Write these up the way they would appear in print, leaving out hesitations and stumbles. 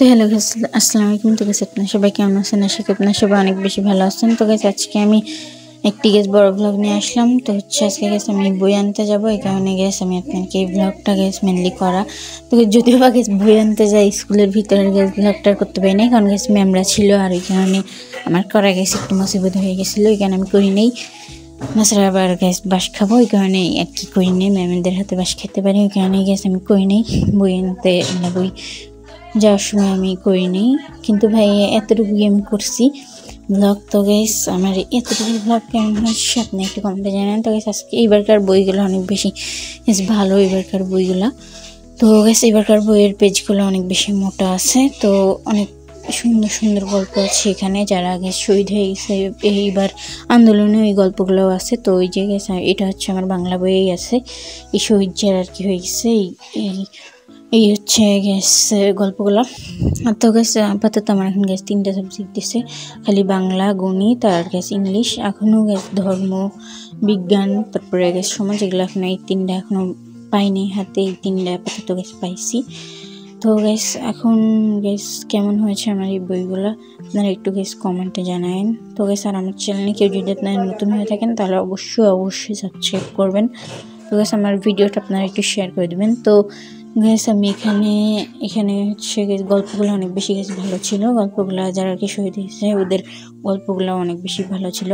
তো hello guys, আসসালামু আলাইকুম। তো গাইস আপনারা সবাই কেমন আছেন? আশা করি আপনারা সবাই অনেক বেশি ভালো আছেন। তো গাইস আজকে আমি একটি বড় ব্লগ নিয়ে আসলাম। তো আজকে গাইস আমি বই আনতে যাবো, এই কারণে গাইস আমি আপনাকে এই ব্লগটা গাইস মেনলি করা। তো যদিও বা গাইস বই আনতে যাই স্কুলের ভিতরে গাইস ব্লগটা করতে পারি নাই, কারণ গাইস ম্যামরা ছিল আর ওই কারণে আমার করা গাইস একটু মুসিবত হয়ে গেছিলো, ওই কারণে আমি করি নেই। নাছাড়া আবার গ্যাস বাস খাবো, ওই কারণে আর কি করি নেই, ম্যামদের হাতে বাস খেতে পারি, ওই কারণে গ্যাস আমি করি নেই। বই আনতে বই যাওয়ার সময় আমি করি নেই, কিন্তু ভাই এতটুকুই আমি করছি ব্লগ। তো গাইস আমার এতটুকু ব্লগ কেমন হচ্ছে আপনি একটু কমেন্টে জানান। তো গাইস আজকে এইবারকার বইগুলো অনেক বেশি ভালো, এবারকার বইগুলো। তো গাইস এবারকার বইয়ের পেজগুলো অনেক বেশি মোটা আছে, তো অনেক সুন্দর সুন্দর গল্প আছে এখানে। যারা আগে শহীদ হয়ে গেছে এইবার আন্দোলনে, ওই গল্পগুলোও আছে। তো ওই যে গেছে এটা হচ্ছে আমার বাংলা বইয়েই আছে, এই শহীদ যারা আর কি হয়ে গেছে এই হচ্ছে গেছে গল্পগুলো। আর তো গেছে আপাতত আমার এখন গেছে 3টা সাবজেক্ট দিছে, খালি বাংলা, গণিত আর গেছে ইংলিশ। এখনও গেছে ধর্ম, বিজ্ঞান, তারপরে গেছে সমাজ, এগুলো এখন এই 3টা এখনও পাইনি হাতে, এই 3টা আপাতত গেছে পাইছি। তো গেস এখন গেস কেমন হয়েছে আমার এই বইগুলো আপনারা একটু গেস কমেন্টে জানায়েন। তো গেস আর আমার চ্যানেলে কেউ যদি আপনারা নতুন হয়ে থাকেন তাহলে অবশ্যই সাবস্ক্রাইব করবেন। তো গেস আমার ভিডিওটা আপনারা একটু শেয়ার করে দেবেন। তো গেস আমি এখানে হচ্ছে গল্পগুলো অনেক বেশি ভালো ছিল, গল্পগুলো যারা আর কি শহীদ হয়েছে ওদের গল্পগুলো অনেক বেশি ভালো ছিল।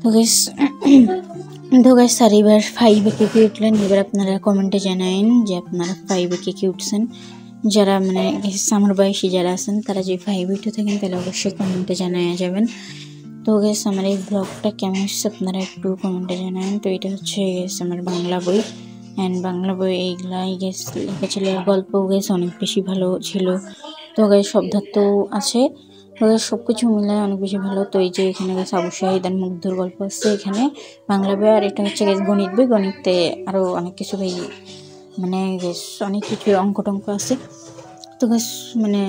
তো গেস আর এবার 5-এ কে উঠলেন, এবার আপনারা কমেন্টে জানায়েন যে আপনারা 5-এ কে উঠছেন। যারা মানে আমার বয়সী যারা আছেন তারা যদি 5-এ উঠে থাকেন তাহলে অবশ্যই কমেন্টে জানায় যাবেন। তো গেস আমার এই ব্লগটা কেমন হচ্ছে আপনারা একটু কমেন্টে জানান। তো এটা হচ্ছে আমার বাংলা বই, অ্যান্ড বাংলা বই এইগুলাই লেখা ছিল, গল্প অনেক বেশি ভালো ছিল। তো শব্দার্থ আছে, সব কিছু মিলে অনেক বেশি ভালো। তো এই যে এখানে আবু শাহিদ আর মুগ্ধর গল্প আছে এখানে বাংলা বই। আর এটা হচ্ছে গণিত বই, গণিতে আরও অনেক কিছু মানে অনেক কিছু অঙ্ক টঙ্ক আছে। তো মানে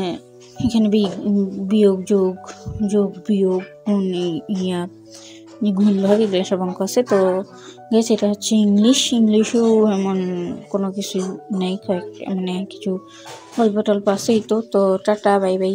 এখানে বিয়োগ, যোগ বিয়োগ, গুণ ভাগ, এগুলো সব অঙ্ক আছে। তো এটা হচ্ছে ইংলিশেও এমন কোনো কিছু নেই, মানে কিছু গল্প টল্প আছেই। তো টাটা, বাই বাই।